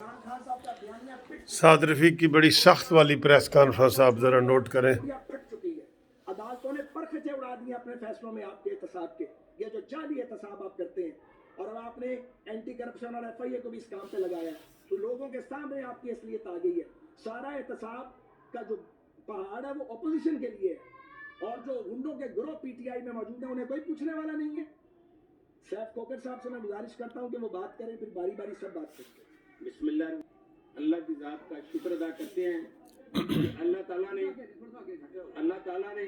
سعد رفیق کی بڑی سخت والی پریس کانفرنس آپ ذرا نوٹ کریں۔ پھٹ چکی ہے، عدالتوں نے پرخچے اڑا دیے اپنے فیصلوں میں آپ کے احتساب کے، یہ جو جعلی احتساب آپ کرتے ہیں، اور اب آپ نے اینٹی کرپشن اور ایف آئی اے کو بھی اس کام پہ لگایا ہے، تو لوگوں کے سامنے آپ کی اصلیت آ گئی ہے۔ سارا احتساب کا جو پہاڑ ہے وہ اپوزیشن کے لیے ہے، اور جو گنڈوں کے گروہ پی ٹی آئی میں موجود ہیں انہیں کوئی پوچھنے والا نہیں ہے۔ سیف کوکر صاحب سے میں گزارش کرتا ہوں کہ وہ بات کریں، پھر باری باری سب بات کرتے ہیں۔ بسم اللہ کی ذات کا شکر ادا کرتے ہیں کہ اللہ تعالیٰ نے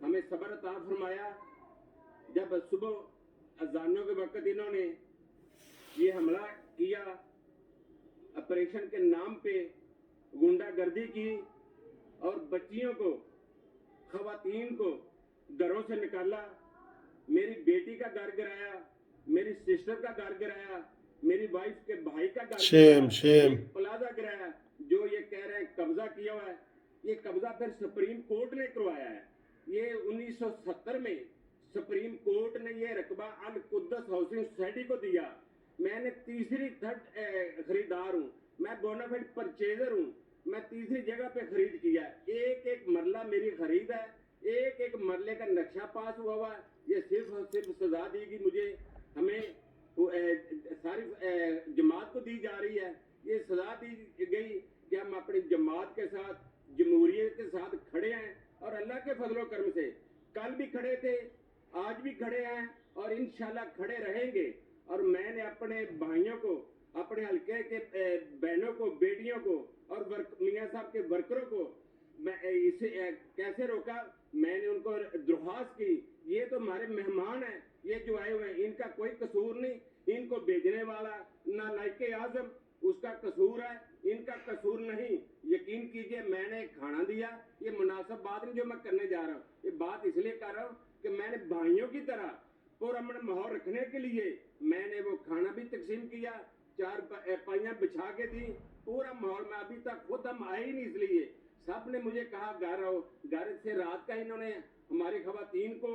ہمیں صبر عطا فرمایا۔ جب صبح اذانوں کے وقت انہوں نے یہ حملہ کیا، آپریشن کے نام پہ غنڈہ گردی کی اور بچیوں کو، خواتین کو گھروں سے نکالا، میری بیٹی کا گھر گرایا، میری سسٹر کا گھر گرایا، میری وائف کے بھائی کا گھر شیم پلازا گرایا، جو یہ کہہ رہے ہیں قبضہ کیا ہوا ہے، یہ قبضہ پھر سپریم کورٹ نے کروایا ہے۔ یہ 1970 میں سپریم کورٹ نے یہ رقبہ القدس ہاؤسنگ سوسائٹی کو دیا۔ میں نے تھرڈ خریدار ہوں، میں بونافائیڈ پرچیزر ہوں، میں تیسری جگہ پہ خرید کیا ہے۔ ایک مرلہ میری خرید ہے، ایک مرلے کا نقشہ پاس ہوا ہے۔ یہ صرف اور صرف سزا دی گی مجھے، ہمیں ساری جماعت کو دی جا رہی ہے۔ یہ سزا دی گئی کہ ہم اپنی جماعت کے ساتھ، جمہوریت کے ساتھ کھڑے ہیں، اور اللہ کے فضل و کرم سے کل بھی کھڑے تھے، آج بھی کھڑے ہیں، اور انشاءاللہ کھڑے رہیں گے۔ اور میں نے اپنے بھائیوں کو، اپنے حلقے کے بہنوں کو، بیٹیوں کو، اور میاں صاحب کے ورکروں کو میں اسے کیسے روکا؟ میں نے ان کو درخواست کی، یہ تو ہمارے مہمان ہیں، یہ جو آئے ہوئے ہیں ان کا کوئی قصور نہیں، ان کو بھیجنے والا نالائق اعظم اس کا قصور ہے، ان کا قصور نہیں۔ یقین کیجئے میں نے کھانا دیا، یہ مناسب بات نہیں جو میں کرنے جا رہا ہوں، یہ بات اس لیے کر رہا ہوں کہ میں نے بھائیوں کی طرح پرامن ماحول رکھنے کے لیے میں نے وہ کھانا بھی تقسیم کیا، 4 پائیاں بچھا کے دی، پورا ماحول میں ابھی تک خود ہم آئے ہی نہیں، اس لیے سب نے مجھے کہا گھر رہو، گھر سے رات کا انہوں نے ہماری خواتین کو،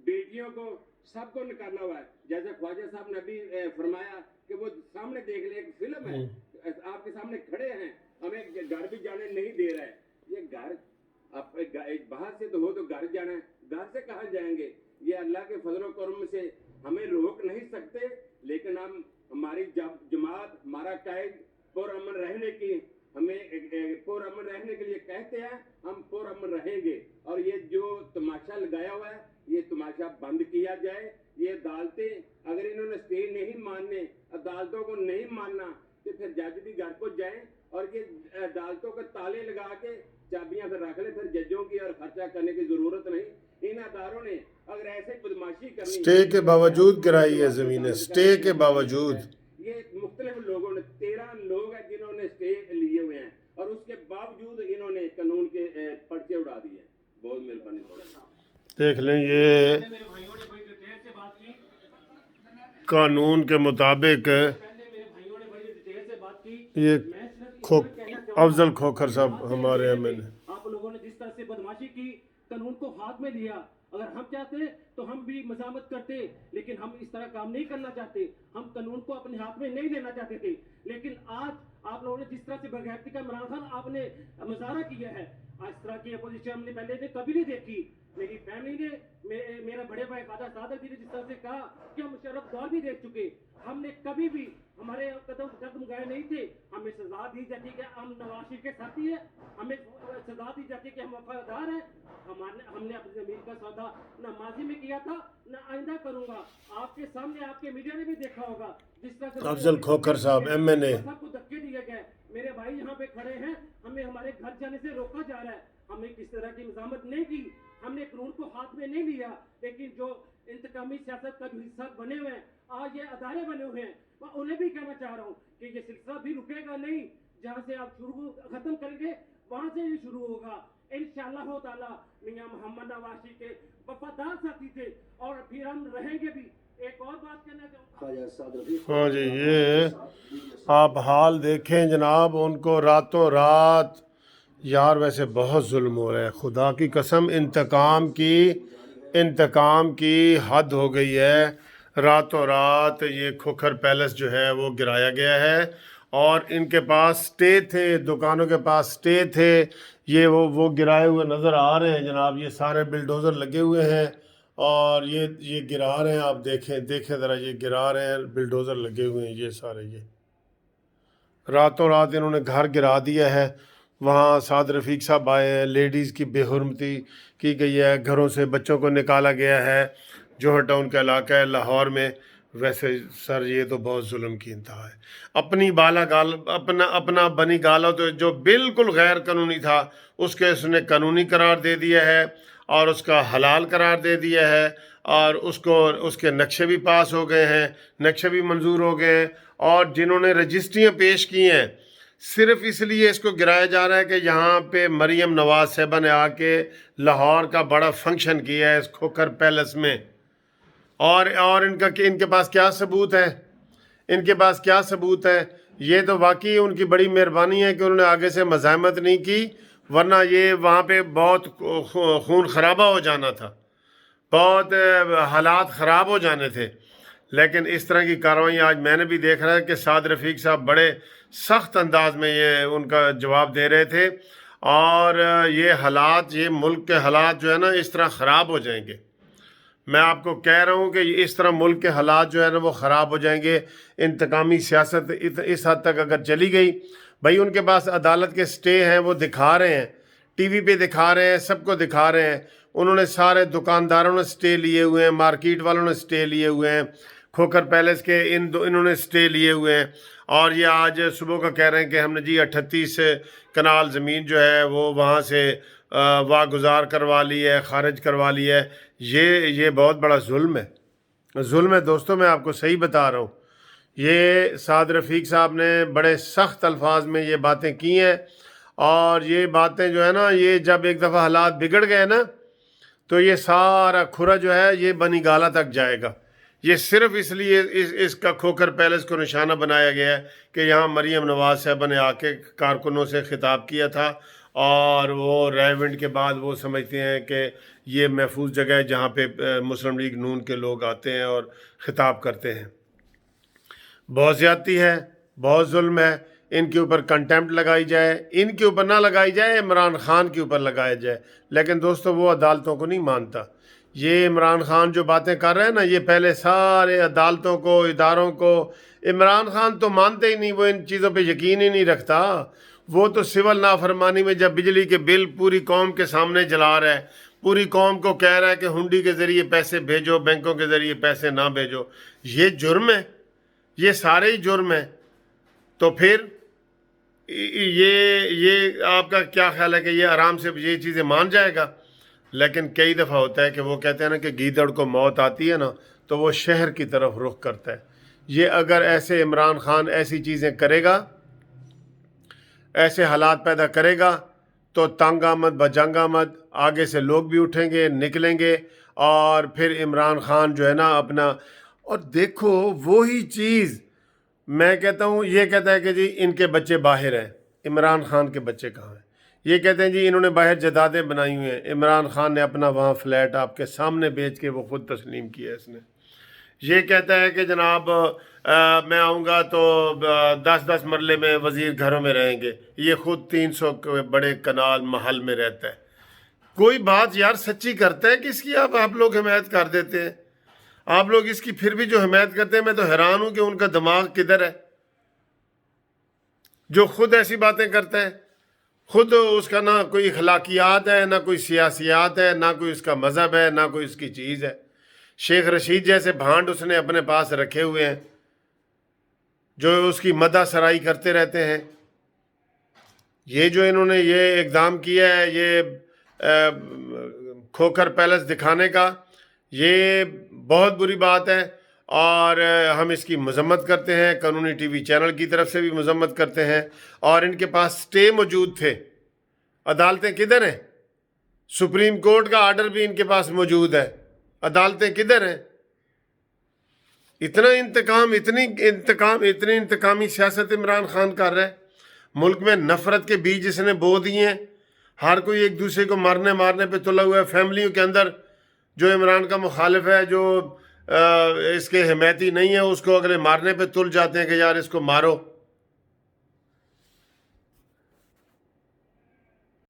بیٹیوں کو، سب کو نکالا ہوا ہے۔ جیسے خواجہ صاحب نے ابھی فرمایا کہ وہ سامنے دیکھ لیں، ایک فلم ہے، آپ کے سامنے کھڑے ہیں، ہمیں گھر بھی جانے نہیں دے رہا ہے۔ یہ گھر آپ باہر سے تو ہو تو گھر جانا ہے، گھر سے کہاں جائیں گے؟ یہ اللہ کے فضل و کرم سے ہمیں روک نہیں سکتے، لیکن ہم، ہماری جماعت، ہمارا قائد پرامن رہنے کی، ہمیں پرامن رہنے کے لیے کہتے ہیں، ہم پرامن رہیں گے۔ اور یہ جو تماشا لگایا ہوا ہے یہ تماشا بند کیا جائے۔ یہ عدالتیں اگر انہوں نے اسٹے نہیں ماننے، عدالتوں کو نہیں ماننا، تو پھر جج بھی گھر کو جائیں، اور یہ عدالتوں کے تالے لگا کے چابیاں پھر رکھ لیں، پھر ججوں کی اور خرچہ کرنے کی ضرورت نہیں۔ ان اداروں نے اگر ایسے بدماشی کرنی، اسٹے کے باوجود گرائی ہے زمینیں، اسٹے کے باوجود۔ یہ مختلف لوگوں نے، 13 لوگ ہیں جنہوں نے اسٹے لیے ہوئے ہیں، اور اس کے باوجود انہوں نے قانون کے پرچے اڑا دیے۔ بہت مہربانی۔ دیکھ لیں، یہ قانون کے مطابق یہ افضل کھوکھر صاحب ہمارے ایم این اے۔ آپ لوگوں نے جس طرح سے بدماشی کی، قانون کو ہاتھ میں لیا، اگر ہم چاہتے تو ہم بھی مزاحمت کرتے، لیکن ہم اس طرح کام نہیں کرنا چاہتے، ہم قانون کو اپنے ہاتھ میں نہیں لینا چاہتے تھے۔ لیکن آج آپ لوگوں نے جس طرح سے بغیرتی کا عمران خان آپ نے مظاہرہ کیا ہے، اس طرح کی اپوزیشن ہم نے پہلے کبھی نہیں دیکھی۔ میری فیملی نے، میرا بڑے بھائی خواجہ سعادت جی نے جس طرح سے کہا کہ ہم مشرف دور بھی دیکھ چکے، ہم نے کبھی بھی، ہمارے قدم گئے نہیں تھے، ہمیں سزا دی جاتی کہ ہم نواز شریف کے ساتھی ہیں، ہمیں سزا دی جاتی کہ ہم وفادار ہیں۔ ہم نے اپنی زمین کا سودا نہ ماضی میں کیا تھا، نہ آئندہ کروں گا۔ آپ کے سامنے، آپ کے میڈیا نے بھی دیکھا ہوگا جس طرح سے افضل کھوکھر صاحب ایم این اے۔ سب کو دھکے دیے گئے۔ میرے بھائی یہاں پہ کھڑے ہیں، ہمیں ہمارے گھر جانے سے روکا جا رہا ہے۔ ہم نے کس طرح کی مزاحمت نہیں کی، ہم نے قانون کو ہاتھ میں نہیں لیا، لیکن جو انتقامی سیاست کا جو حصہ بنے ہوئے ہیں، آج یہ ادارے بنے ہوئے ہیں، میں انہیں بھی کہنا چاہ رہا ہوں کہ یہ سلسلہ بھی رکے گا نہیں۔ جہاں سے آپ ختم کریں گے وہاں سے یہ شروع ہوگا انشاءاللہ تعالی۔ میاں محمد نواز شریف کے وفادار ساتھی تھے، اور پھر ہم رہیں گے بھی۔ ایک اور بات کہنا چاہوں گا، ہاں جی، یہ آپ حال دیکھیں جناب، ان کو راتوں رات، یار ویسے بہت ظلم ہو رہا ہے، خدا کی قسم، انتقام کی حد ہو گئی ہے۔ راتوں رات یہ کھوکھر پیلس جو ہے وہ گرایا گیا ہے، اور ان کے پاس اسٹے تھے، دکانوں کے پاس اسٹے تھے. یہ وہ گرائے ہوئے نظر آ رہے ہیں جناب، یہ سارے بلڈوزر لگے ہوئے ہیں اور یہ گرا رہے ہیں. آپ دیکھیں ذرا، یہ گرا رہے ہیں، بلڈوزر لگے ہوئے ہیں یہ سارے. یہ راتوں رات انہوں نے گھر گرا دیا ہے. وہاں سعد رفیق صاحب آئے ہیں، لیڈیز کی بے حرمتی کی گئی ہے، گھروں سے بچوں کو نکالا گیا ہے. جوہر ٹاؤن کا علاقہ ہے لاہور میں. ویسے سر یہ تو بہت ظلم کی انتہا ہے. اپنی اپنا بنی گالا تو جو بالکل غیر قانونی تھا اس نے قانونی قرار دے دیا ہے اور اس کا حلال قرار دے دیا ہے، اور اس کے نقشے بھی پاس ہو گئے ہیں، نقشے بھی منظور ہو گئے ہیں. اور جنہوں نے رجسٹریاں پیش کی ہیں صرف اس لیے اس کو گرایا جا رہا ہے کہ یہاں پہ مریم نواز صاحبہ نے آ کے لاہور کا بڑا فنکشن کیا ہے اس کھوکھر پیلس میں. اور ان کے پاس کیا ثبوت ہے؟ ان کے پاس کیا ثبوت ہے؟ یہ تو واقعی ان کی بڑی مہربانی ہے کہ انہوں نے آگے سے مزاحمت نہیں کی، ورنہ یہ وہاں پہ بہت خون خرابہ ہو جانا تھا، بہت حالات خراب ہو جانے تھے. لیکن اس طرح کی کارروائی آج میں نے بھی دیکھ رہا ہے کہ سعد رفیق صاحب بڑے سخت انداز میں یہ ان کا جواب دے رہے تھے. اور یہ حالات، یہ ملک کے حالات جو ہے نا اس طرح خراب ہو جائیں گے. میں آپ کو کہہ رہا ہوں کہ اس طرح ملک کے حالات جو ہے نا وہ خراب ہو جائیں گے. انتقامی سیاست اس حد تک اگر چلی گئی، بھائی ان کے پاس عدالت کے سٹے ہیں، وہ دکھا رہے ہیں، ٹی وی پہ دکھا رہے ہیں، سب کو دکھا رہے ہیں. انہوں نے سارے دکانداروں نے سٹے لیے ہوئے ہیں، مارکیٹ والوں نے سٹے لیے ہوئے ہیں، کھوکھر پیلس کے انہوں نے سٹے لیے ہوئے ہیں. اور یہ آج صبح کا کہہ رہے ہیں کہ ہم نے جی 38 کنال زمین جو ہے وہ وہاں سے واگزار کروا لی ہے، خارج کروا لی ہے. یہ بہت بڑا ظلم ہے دوستوں. میں آپ کو صحیح بتا رہا ہوں. یہ سعد رفیق صاحب نے بڑے سخت الفاظ میں یہ باتیں کی ہیں. اور یہ باتیں جو ہے نا، یہ جب ایک دفعہ حالات بگڑ گئے نا تو یہ سارا کھرا جو ہے یہ بنی گالا تک جائے گا. یہ صرف اس لیے اس کا کھوکھر پیلس کو نشانہ بنایا گیا ہے کہ یہاں مریم نواز صاحبہ نے آ کے کارکنوں سے خطاب کیا تھا، اور وہ ریونڈ کے بعد وہ سمجھتے ہیں کہ یہ محفوظ جگہ ہے جہاں پہ مسلم لیگ نون کے لوگ آتے ہیں اور خطاب کرتے ہیں. بہت زیادتی ہے، بہت ظلم ہے. ان کے اوپر کنٹیمپٹ لگائی جائے، ان کے اوپر نہ لگائی جائے، عمران خان کے اوپر لگایا جائے. لیکن دوستو وہ عدالتوں کو نہیں مانتا. یہ عمران خان جو باتیں کر رہے ہیں نا، یہ پہلے سارے عدالتوں کو، اداروں کو، عمران خان تو مانتے ہی نہیں، وہ ان چیزوں پہ یقین ہی نہیں رکھتا. وہ تو سول نافرمانی میں جب بجلی کے بل پوری قوم کے سامنے جلا رہا ہے، پوری قوم کو کہہ رہا ہے کہ ہنڈی کے ذریعے پیسے بھیجو، بینکوں کے ذریعے پیسے نہ بھیجو. یہ جرم ہے، یہ سارے ہی جرم ہیں. تو پھر یہ آپ کا کیا خیال ہے کہ یہ آرام سے یہ چیزیں مان جائے گا؟ لیکن کئی دفعہ ہوتا ہے کہ وہ کہتے ہیں نا کہ گیدڑ کو موت آتی ہے نا تو وہ شہر کی طرف رخ کرتا ہے. یہ اگر ایسے عمران خان ایسی چیزیں کرے گا، ایسے حالات پیدا کرے گا تو تنگ آمد بجنگ آمد، آگے سے لوگ بھی اٹھیں گے، نکلیں گے. اور پھر عمران خان جو ہے نا اپنا، اور دیکھو وہی چیز میں کہتا ہوں، یہ کہتا ہے کہ جی ان کے بچے باہر ہیں. عمران خان کے بچے کہاں ہیں؟ یہ کہتے ہیں جی انہوں نے باہر جائیدادیں بنائی ہوئی ہیں. عمران خان نے اپنا وہاں فلیٹ آپ کے سامنے بیچ کے وہ خود تسلیم کیا اس نے. یہ کہتا ہے کہ جناب میں آؤں گا تو 10 مرلے میں وزیر گھروں میں رہیں گے. یہ خود 300 بڑے کنال محل میں رہتا ہے. کوئی بات یار سچی کرتا ہے کہ اس کی آپ لوگ حمایت کر دیتے ہیں. آپ لوگ اس کی پھر بھی جو حمایت کرتے ہیں، میں تو حیران ہوں کہ ان کا دماغ کدھر ہے جو خود ایسی باتیں کرتا ہے. خود اس کا نہ کوئی اخلاقیات ہے، نہ کوئی سیاسیات ہے، نہ کوئی اس کا مذہب ہے، نہ کوئی اس کی چیز ہے. شیخ رشید جیسے بھانڈ اس نے اپنے پاس رکھے ہوئے ہیں جو اس کی مدح سرائی کرتے رہتے ہیں. یہ جو انہوں نے یہ اقدام کیا ہے، یہ کھوکھر پیلس دکھانے کا، یہ بہت بری بات ہے. اور ہم اس کی مذمت کرتے ہیں، قانونی ٹی وی چینل کی طرف سے بھی مذمت کرتے ہیں. اور ان کے پاس سٹے موجود تھے. عدالتیں کدھر ہیں؟ سپریم کورٹ کا آرڈر بھی ان کے پاس موجود ہے. عدالتیں کدھر ہیں؟ اتنا انتقام، اتنی انتقامی سیاست عمران خان کر رہا ہے. ملک میں نفرت کے بیج اس نے بو دیے ہیں. ہر کوئی ایک دوسرے کو مارنے پہ تلا ہوا ہے. فیملیوں کے اندر جو عمران کا مخالف ہے، جو اس کے حمایتی نہیں ہے، اس کو اگلے مارنے پہ تل جاتے ہیں کہ یار اس کو مارو.